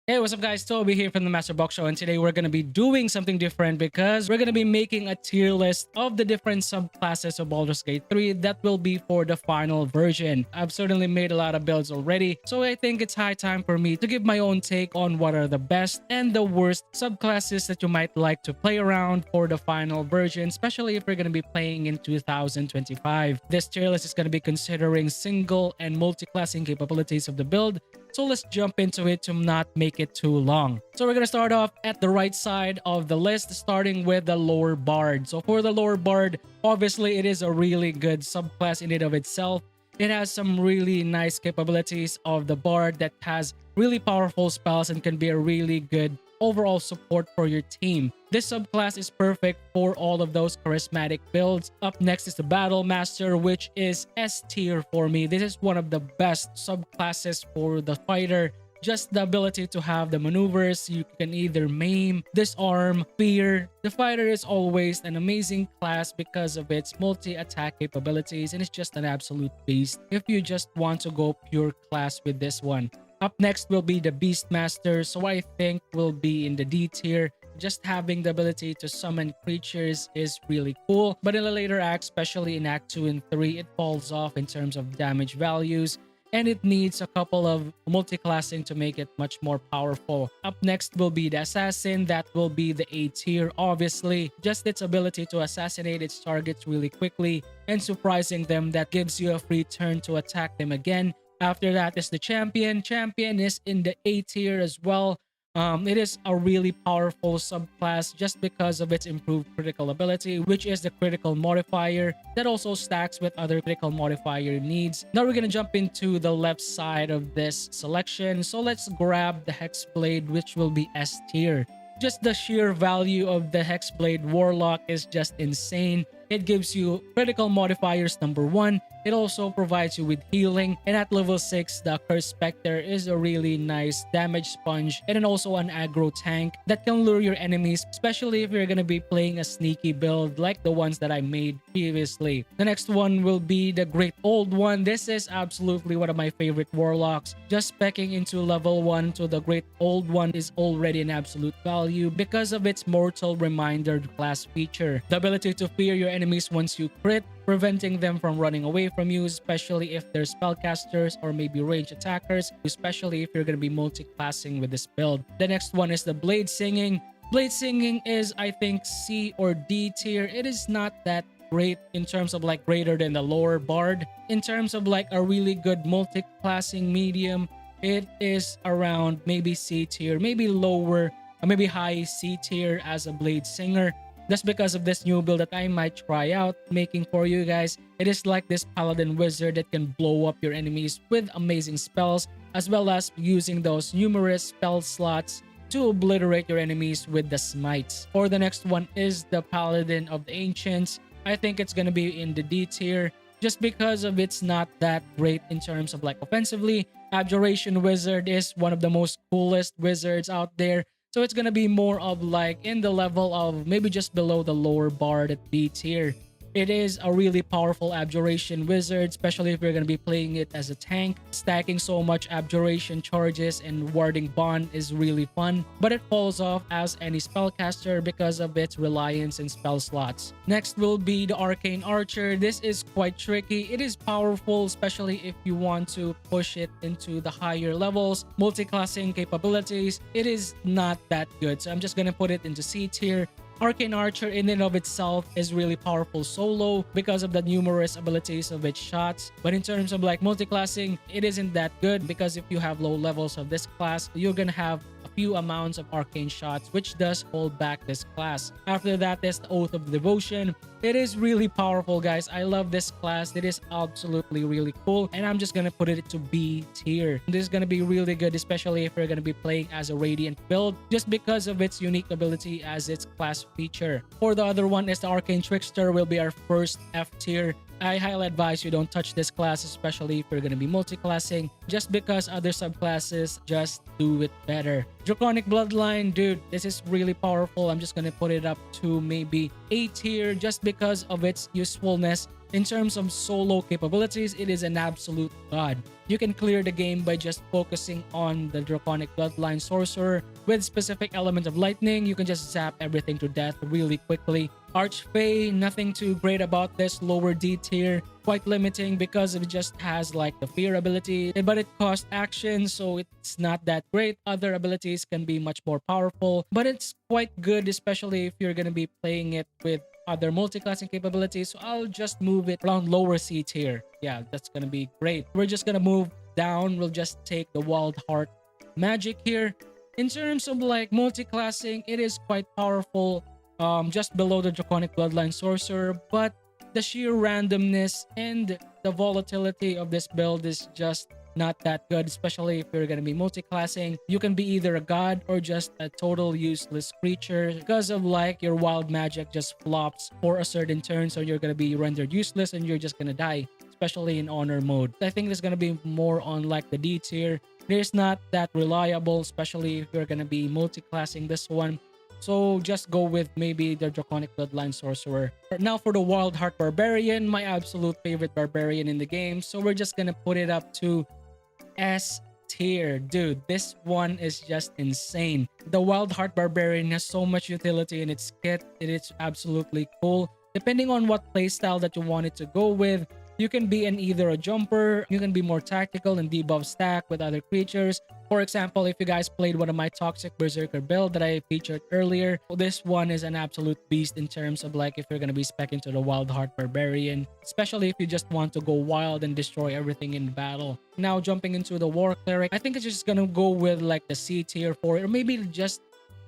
Hey, what's up guys? Toby here from the Master Box Show, and today we're going to be doing something different because we're going to be making a tier list of the different subclasses of Baldur's Gate 3 that will be for the final version. I've certainly made a lot of builds already, so I think it's high time for me to give my own take on what are the best and the worst subclasses that you might like to play around for the final version, especially if you're going to be playing in 2025. This tier list is going to be considering single and multi-classing capabilities of the build, so let's jump into it to not make it too long. So we're going to start off at the right side of the list, starting with the Lower Bard. So for the Lower Bard, obviously it is a really good subclass in and of itself. It has some really nice capabilities of the Bard that has really powerful spells and can be a really good overall support for your team. This subclass is perfect for all of those charismatic builds. Up next is the Battle Master, which is S tier for me. This is one of the best subclasses for the fighter. Just the ability to have the maneuvers, you can either maim, disarm, fear. The fighter is always an amazing class because of its multi-attack capabilities, and it's just an absolute beast if you just want to go pure class with this one. Up next will be the Beastmaster, so I think will be in the D tier. Just having the ability to summon creatures is really cool, but in the later acts, especially in Act 2 and 3, it falls off in terms of damage values, and it needs a couple of multi-classing to make it much more powerful. Up next will be the Assassin. That will be the A tier, obviously. Just its ability to assassinate its targets really quickly and surprising them, that gives you a free turn to attack them again. After that is the Champion. Champion is in the A tier as well. It is a really powerful subclass just because of its improved critical ability, which is the critical modifier that also stacks with other critical modifier needs. Now we're gonna jump into the left side of this selection. So let's grab the Hexblade, which will be S tier. Just the sheer value of the Hexblade Warlock is just insane. It gives you critical modifiers number 1. It also provides you with healing, and at level 6, the Cursed Spectre is a really nice damage sponge and then also an aggro tank that can lure your enemies, especially if you're gonna be playing a sneaky build like the ones that I made previously. The next one will be the Great Old One. This is absolutely one of my favorite warlocks. Just specking into level 1 to the Great Old One is already an absolute value because of its Mortal Reminder class feature. The ability to fear your enemies once you crit, preventing them from running away from you, especially if they're spellcasters or maybe range attackers, especially if you're going to be multi-classing with this build. The next one is the Blade Singing. Blade Singing is, I think, C or D tier. It is not that great in terms of like greater than the Lower Bard. In terms of like a really good multi-classing medium, it is around maybe C tier, maybe lower, or maybe high C tier as a Blade Singer. Just because of this new build that I might try out making for you guys. It is like this Paladin wizard that can blow up your enemies with amazing spells, as well as using those numerous spell slots to obliterate your enemies with the smites. Or the next one is the Paladin of the Ancients. I think it's gonna be in the D tier just because of it's not that great in terms of like offensively. Abjuration Wizard is one of the most coolest wizards out there. So it's gonna be more of like in the level of maybe just below the Lower Bard at B tier. It is a really powerful Abjuration Wizard, especially if you're gonna be playing it as a tank. Stacking so much Abjuration charges and warding Bond is really fun, but it falls off as any spellcaster because of its reliance in spell slots. Next will be the Arcane Archer. This is quite tricky. It is powerful, especially if you want to push it into the higher levels. Multi-classing capabilities, it is not that good, so I'm just gonna put it into C tier. Arcane Archer in and of itself is really powerful solo because of the numerous abilities of its shots. But in terms of like multi-classing, it isn't that good because if you have low levels of this class, you're gonna have a few amounts of arcane shots, which does hold back this class. After that is the Oath of Devotion. It is really powerful, guys. I love this class. It is absolutely really cool, and I'm just gonna put it to B tier. This is gonna be really good, especially if you're gonna be playing as a Radiant build, just because of its unique ability as its class feature. For the other one is the Arcane Trickster, will be our first F tier. I highly advise you don't touch this class, especially if you're going to be multi-classing, just because other subclasses just do it better. Draconic Bloodline, dude, this is really powerful. I'm just going to put it up to maybe A tier just because of its usefulness. In terms of solo capabilities, it is an absolute god. You can clear the game by just focusing on the Draconic Bloodline Sorcerer. With specific element of lightning, you can just zap everything to death really quickly. Archfey, nothing too great about this, lower D tier, quite limiting because it just has like the fear ability, but it costs action, so it's not that great. Other abilities can be much more powerful, but it's quite good, especially if you're gonna be playing it with other multi-classing capabilities. So I'll just move it around lower C tier. Yeah, that's gonna be great. We're just gonna move down. We'll just take the Wild Heart Magic here. In terms of like multi-classing, it is quite powerful, just below the Draconic Bloodline Sorcerer, but the sheer randomness and the volatility of this build is just not that good, especially if you're going to be multi-classing. You can be either a god or just a total useless creature because of like your wild magic just flops for a certain turn, so you're going to be rendered useless and you're just going to die, especially in honor mode. I think it's going to be more on like the D tier. It is not that reliable, especially if you're going to be multi-classing this one. So just go with maybe the Draconic Bloodline Sorcerer. Now for the Wild Heart Barbarian, my absolute favorite barbarian in the game. So we're just gonna put it up to S tier. Dude, this one is just insane. The Wild Heart Barbarian has so much utility in its kit. It is absolutely cool. Depending on what playstyle that you want it to go with, you can be either a jumper, you can be more tactical and debuff stack with other creatures. For example, if you guys played one of my Toxic Berserker build that I featured earlier, this one is an absolute beast in terms of like if you're going to be spec into the Wild Heart Barbarian, especially if you just want to go wild and destroy everything in battle. Now jumping into the War Cleric, I think it's just going to go with like the C tier for it, or maybe just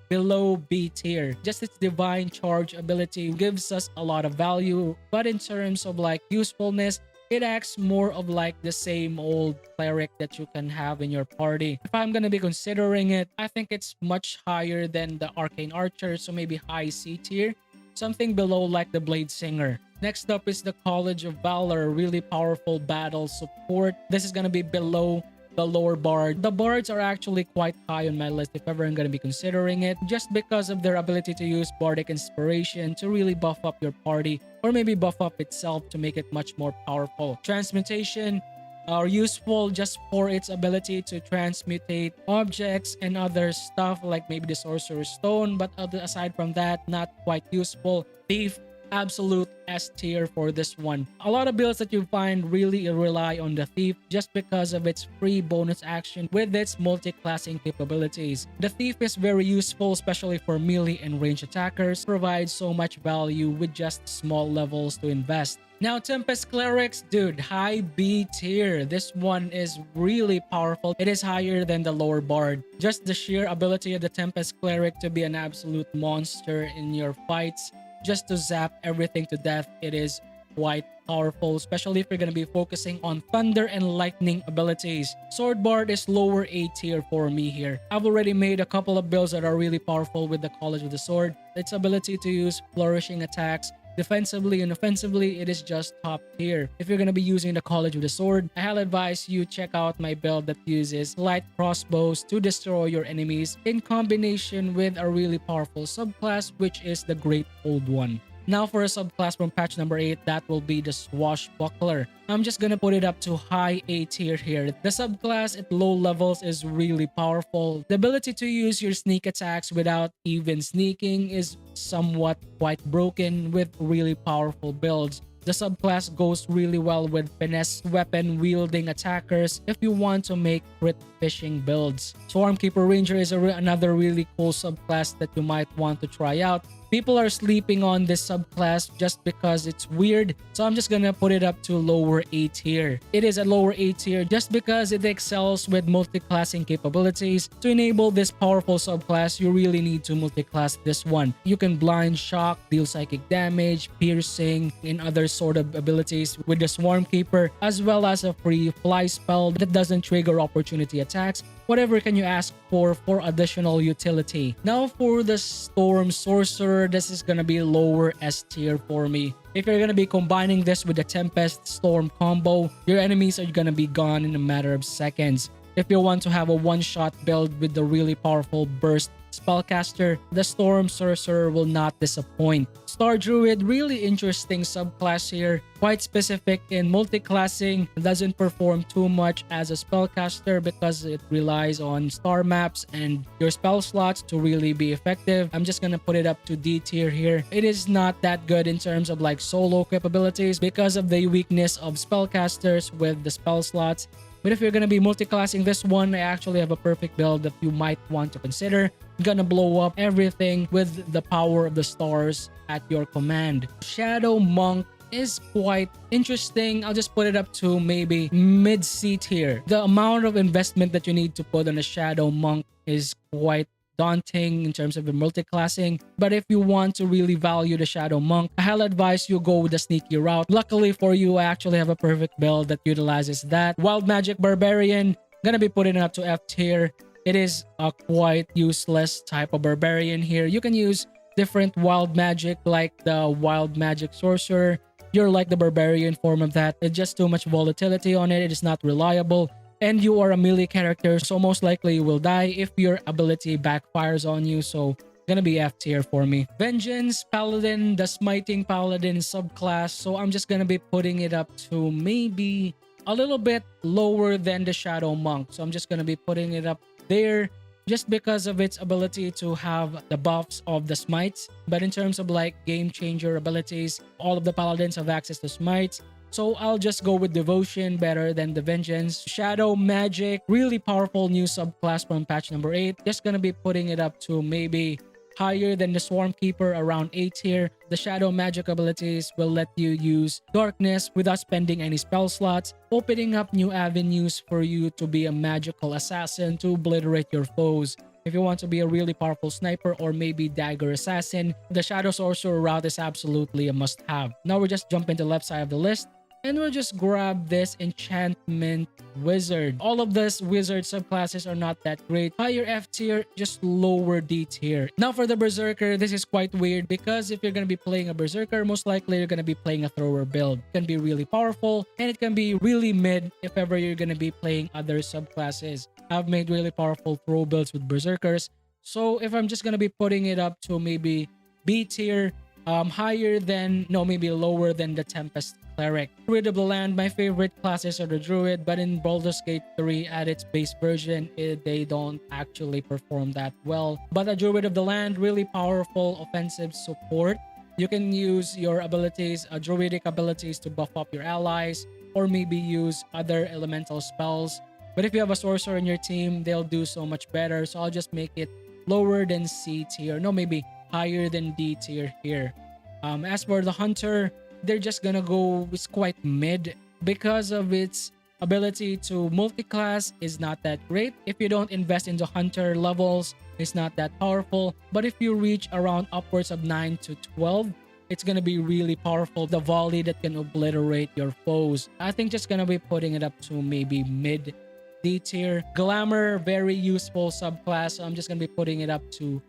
below B tier. Just its divine charge ability gives us a lot of value, but in terms of like usefulness, it acts more of like the same old cleric that you can have in your party. If I'm gonna be considering it, I think it's much higher than the Arcane Archer, so maybe high C tier, something below like the Blade Singer. Next up is the College of Valor, really powerful battle support. This is gonna be below the lower bard. The bards are actually quite high on my list if ever I'm going to be considering it, just because of their ability to use bardic inspiration to really buff up your party, or maybe buff up itself to make it much more powerful. Transmutation are useful just for its ability to transmutate objects and other stuff like maybe the Sorcerer's Stone, but aside from that, not quite useful. Thief, absolute S tier for this one. A lot of builds that you find really rely on the Thief just because of its free bonus action with its multi-classing capabilities. The Thief is very useful, especially for melee and range attackers, provides so much value with just small levels to invest. Now Tempest Clerics, dude, high B tier. This one is really powerful. It is higher than the lower bard. Just the sheer ability of the Tempest Cleric to be an absolute monster in your fights, just to zap everything to death, it is quite powerful, especially if you're going to be focusing on thunder and lightning abilities. Sword Bard is lower A tier for me here. I've already made a couple of builds that are really powerful with the College of the Sword. Its ability to use flourishing attacks defensively and offensively, it is just top tier. If you're going to be using the College of the Sword, I highly advise you check out my build that uses light crossbows to destroy your enemies in combination with a really powerful subclass, which is the Great Old One. Now for a subclass from patch number 8, that will be the Swashbuckler. I'm just gonna put it up to high A tier here. The subclass at low levels is really powerful. The ability to use your sneak attacks without even sneaking is somewhat quite broken with really powerful builds. The subclass goes really well with finesse weapon wielding attackers if you want to make crit fishing builds. Swarmkeeper Ranger is another really cool subclass that you might want to try out. People are sleeping on this subclass just because it's weird, so I'm just gonna put it up to lower A tier. It is a lower A tier just because it excels with multi-classing capabilities. To enable this powerful subclass, you really need to multi-class this one. You can blind shock, deal psychic damage, piercing, and other sort of abilities with the Swarmkeeper, as well as a free fly spell that doesn't trigger opportunity attacks. Whatever can you ask for additional utility. Now for the Storm Sorcerer, this is gonna be lower S tier for me. If you're gonna be combining this with the Tempest Storm combo, your enemies are gonna be gone in a matter of seconds. If you want to have a one-shot build with the really powerful burst spellcaster, the Storm Sorcerer will not disappoint. Star Druid, really interesting subclass here. Quite specific in multiclassing, doesn't perform too much as a spellcaster because it relies on star maps and your spell slots to really be effective. I'm just gonna put it up to D tier here. It is not that good in terms of like solo capabilities because of the weakness of spellcasters with the spell slots. But if you're gonna be multiclassing this one, I actually have a perfect build that you might want to consider. I'm gonna blow up everything with the power of the stars at your command. Shadow Monk is quite interesting. I'll just put it up to maybe mid-C tier. The amount of investment that you need to put on a Shadow Monk is quite daunting in terms of the multiclassing. But if you want to really value the Shadow Monk, I'll advise you go with the sneaky route. Luckily for you, I actually have a perfect build that utilizes that. Wild Magic Barbarian, gonna be putting it up to F tier. It is a quite useless type of Barbarian here. You can use different wild magic like the Wild Magic Sorcerer. You're like the Barbarian form of that. It's just too much volatility on it. It is not reliable. And you are a melee character, so most likely you will die if your ability backfires on you. So gonna be F tier for me. Vengeance Paladin, the Smiting Paladin subclass. So I'm just gonna be putting it up to maybe a little bit lower than the Shadow Monk. So I'm just gonna be putting it up there just because of its ability to have the buffs of the smites. But in terms of like game changer abilities, all of the paladins have access to smites. So I'll just go with Devotion better than the Vengeance. Shadow Magic, really powerful new subclass from patch number 8. Just gonna be putting it up to maybe higher than the Swarm Keeper, around 8 here. The Shadow Magic abilities will let you use Darkness without spending any spell slots, opening up new avenues for you to be a magical assassin to obliterate your foes. If you want to be a really powerful sniper or maybe dagger assassin, the Shadow Sorcerer route is absolutely a must-have. Now we're just jumping to the left side of the list. And we'll just grab this Enchantment Wizard. All of these wizard subclasses are not that great. Higher F tier, just lower D tier. Now for the Berserker, this is quite weird because if you're going to be playing a Berserker, most likely you're going to be playing a thrower build. It can be really powerful and it can be really mid if ever you're going to be playing other subclasses. I've made really powerful throw builds with Berserkers. So if I'm just going to be putting it up to maybe B tier, maybe lower than the Tempest Cleric. Druid of the Land, my favorite classes are the Druid, but in Baldur's Gate 3 at its base version, they don't actually perform that well. But the Druid of the Land, really powerful offensive support. You can use your abilities, druidic abilities to buff up your allies, or maybe use other elemental spells. But if you have a sorcerer in your team, they'll do so much better. So I'll just make it lower than C tier. No, maybe higher than D tier here. As for the Hunter, they're just gonna go, it's quite mid because of its ability to multi-class is not that great. If you don't invest into Hunter levels, it's not that powerful. But if you reach around upwards of 9 to 12, it's gonna be really powerful. The volley that can obliterate your foes. I think just gonna be putting it up to maybe mid D tier. Glamour, very useful subclass. So I'm just gonna be putting it up to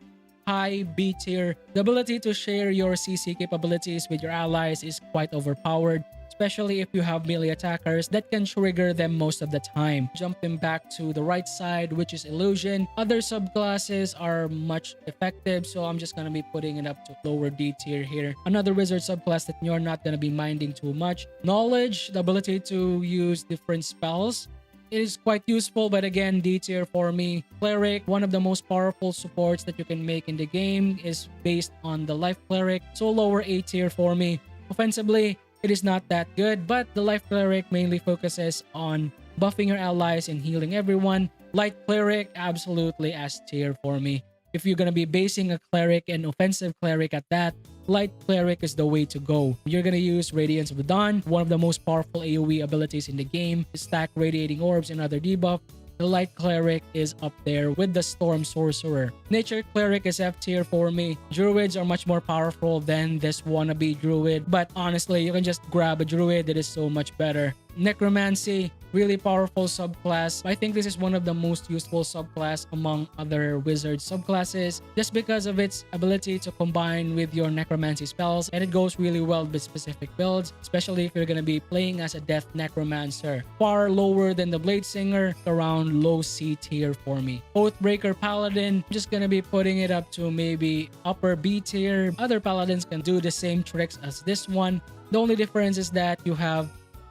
high B tier. The ability to share your CC capabilities with your allies is quite overpowered, especially if you have melee attackers that can trigger them most of the time. Jumping back to the right side, which is Illusion. Other subclasses are much effective, so I'm just gonna be putting it up to lower D tier here. Another wizard subclass that you're not gonna be minding too much. Knowledge, the ability to use different spells. It is quite useful, but again, D tier for me. Cleric, one of the most powerful supports that you can make in the game, is based on the Life Cleric, so lower A tier for me. Offensively, it is not that good, but the Life Cleric mainly focuses on buffing your allies and healing everyone. Light Cleric, absolutely S tier for me. If you're gonna be basing a Cleric and offensive Cleric at that, Light Cleric is the way to go. You're gonna use Radiance of the Dawn, one of the most powerful AoE abilities in the game. Stack Radiating Orbs and other debuff. The Light Cleric is up there with the Storm Sorcerer. Nature Cleric is F tier for me. Druids are much more powerful than this wannabe Druid, but honestly, you can just grab a Druid that is so much better. Necromancy, really powerful subclass. I think this is one of the most useful subclass among other wizard subclasses just because of its ability to combine with your necromancy spells, and it goes really well with specific builds, especially if you're going to be playing as a death necromancer. Far lower than the blade singer, around low C tier for me. Oathbreaker Paladin, I'm just going to be putting it up to maybe upper B tier. Other paladins can do the same tricks as this one. The only difference is that you have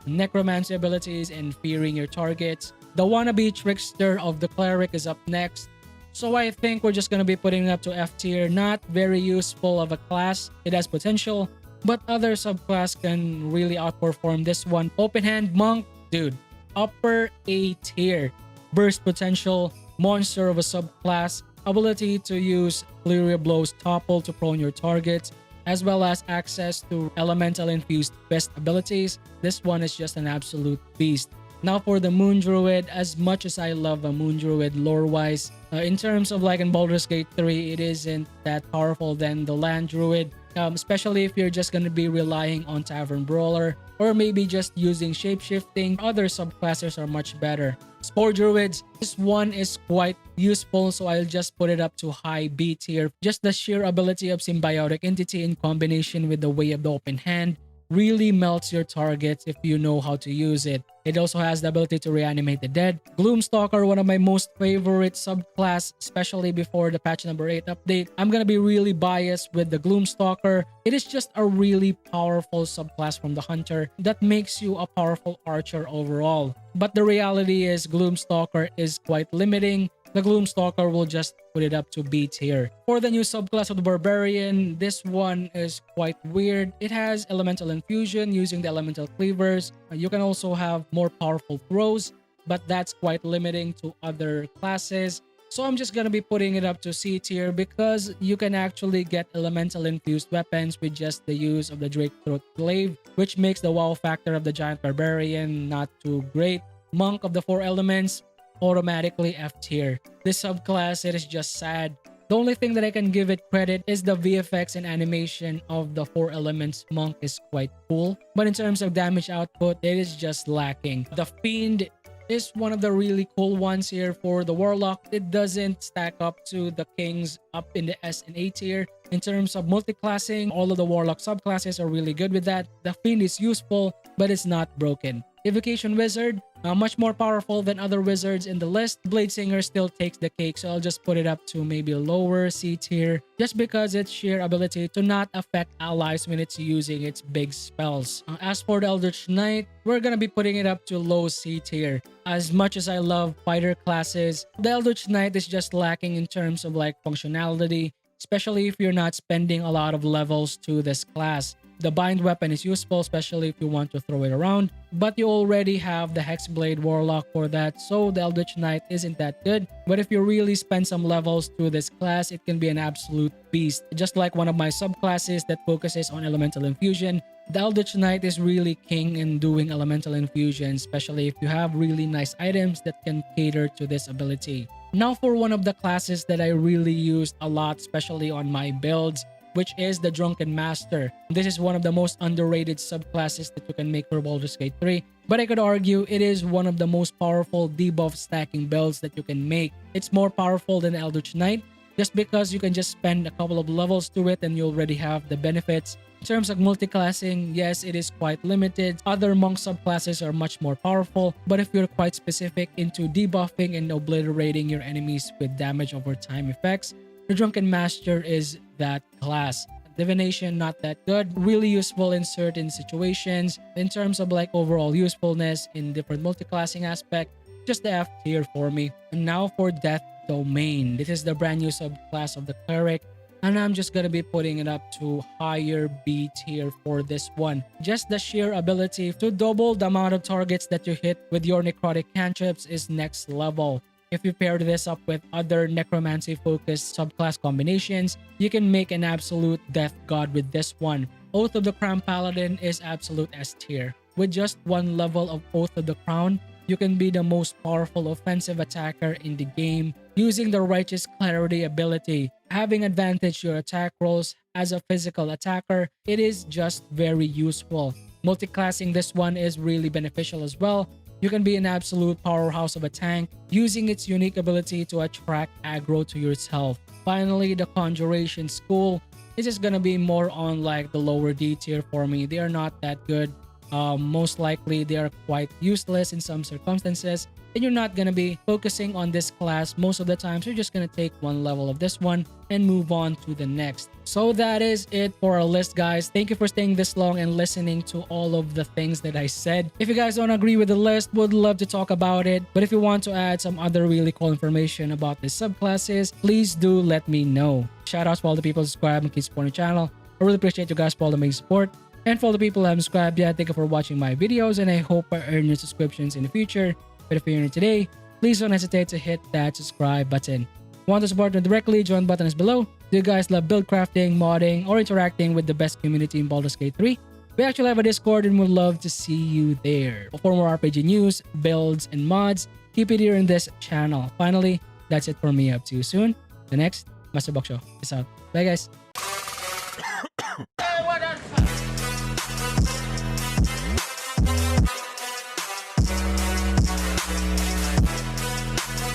necromancy abilities and fearing your targets. The wannabe trickster of the cleric is up next. So I think we're just gonna be putting it up to F tier. Not very useful of a class. It has potential, but other subclass can really outperform this one. Open hand monk, dude, upper A tier. Burst potential, monster of a subclass, ability to use flurry of blows topple to prone your targets, as well as access to elemental infused best abilities. This one is just an absolute beast. Now for the Moon Druid, as much as I love a Moon Druid lore-wise, in terms of like in Baldur's Gate 3, it isn't that powerful than the Land Druid, especially if you're just going to be relying on Tavern Brawler or maybe just using shapeshifting. Other subclasses are much better. Spore Druids, this one is quite useful, so I'll just put it up to high B tier. Just the sheer ability of Symbiotic Entity in combination with the Way of the Open Hand really melts your targets if you know how to use it. It also has the ability to reanimate the dead. Gloomstalker, one of my most favorite subclass, especially before the patch number 8 update. I'm gonna be really biased with the Gloomstalker. It is just a really powerful subclass from the Hunter that makes you a powerful archer overall. But the reality is Gloomstalker is quite limiting. The Gloomstalker will just put it up to B tier. For the new subclass of the Barbarian, this one is quite weird. It has elemental infusion using the elemental cleavers. You can also have more powerful throws, but that's quite limiting to other classes. So I'm just gonna be putting it up to C tier because you can actually get elemental infused weapons with just the use of the Drake Throat Glaive, which makes the wow factor of the Giant Barbarian not too great. Monk of the Four Elements, automatically F tier. This subclass, it is just sad. The only thing that I can give it credit is the VFX and animation of the Four Elements Monk is quite cool. But in terms of damage output, it is just lacking. The Fiend is one of the really cool ones here for the Warlock. It doesn't stack up to the Kings up in the S and A tier. In terms of multiclassing, all of the Warlock subclasses are really good with that. The Fiend is useful, but it's not broken. Evocation Wizard, much more powerful than other wizards in the list. Blade Singer still takes the cake, so I'll just put it up to maybe lower C tier just because its sheer ability to not affect allies when it's using its big spells. As for the Eldritch Knight, we're gonna be putting it up to low C tier. As much as I love fighter classes, the Eldritch Knight is just lacking in terms of like functionality, especially if you're not spending a lot of levels to this class. The bind weapon is useful, especially if you want to throw it around, but you already have the Hexblade Warlock for that, so the Eldritch Knight isn't that good. But if you really spend some levels to this class, it can be an absolute beast. Just like one of my subclasses that focuses on Elemental Infusion, the Eldritch Knight is really king in doing Elemental Infusion, especially if you have really nice items that can cater to this ability. Now for one of the classes that I really used a lot, especially on my builds, which is the Drunken Master. This is one of the most underrated subclasses that you can make for Baldur's Gate 3, but I could argue it is one of the most powerful debuff stacking builds that you can make. It's more powerful than Eldritch Knight just because you can just spend a couple of levels to it and you already have the benefits. In terms of multiclassing, yes, it is quite limited. Other monk subclasses are much more powerful, but if you're quite specific into debuffing and obliterating your enemies with damage over time effects, the Drunken Master is that class. Divination, not that good. Really useful in certain situations. In terms of like overall usefulness in different multiclassing aspect, just the F tier for me. And now for Death Domain. This is the brand new subclass of the Cleric, and I'm just gonna be putting it up to higher B tier for this one. Just the sheer ability to double the amount of targets that you hit with your necrotic cantrips is next level. If you pair this up with other necromancy-focused subclass combinations, you can make an absolute death god with this one. Oath of the Crown Paladin is absolute S tier. With just one level of Oath of the Crown, you can be the most powerful offensive attacker in the game using the Righteous Clarity ability. Having advantage your attack rolls as a physical attacker, it is just very useful. Multiclassing this one is really beneficial as well. You can be an absolute powerhouse of a tank using its unique ability to attract aggro to yourself. Finally, the Conjuration School. This is gonna be more on like the lower D tier for me. They are not that good. Most likely they are quite useless in some circumstances, and you're not gonna be focusing on this class most of the time. So you're just gonna take one level of this one and move on to the next. So that is it for our list, guys. Thank you for staying this long and listening to all of the things that I said. If you guys don't agree with the list, would love to talk about it. But if you want to add some other really cool information about the subclasses, please do let me know. Shout outs for all the people who subscribe and keep supporting the channel. I really appreciate you guys for all the amazing support. And for all the people who haven't subscribed yet, thank you for watching my videos, and I hope I earn your subscriptions in the future. But if you're new today, please don't hesitate to hit that subscribe button. Want to support me directly? Join button is below. Do you guys love build crafting, modding, or interacting with the best community in Baldur's Gate 3? We actually have a Discord and would love to see you there. For more RPG news, builds, and mods, keep it here in this channel. Finally, that's it for me. Up to you soon. The next Master Box Show. Peace out. Bye guys.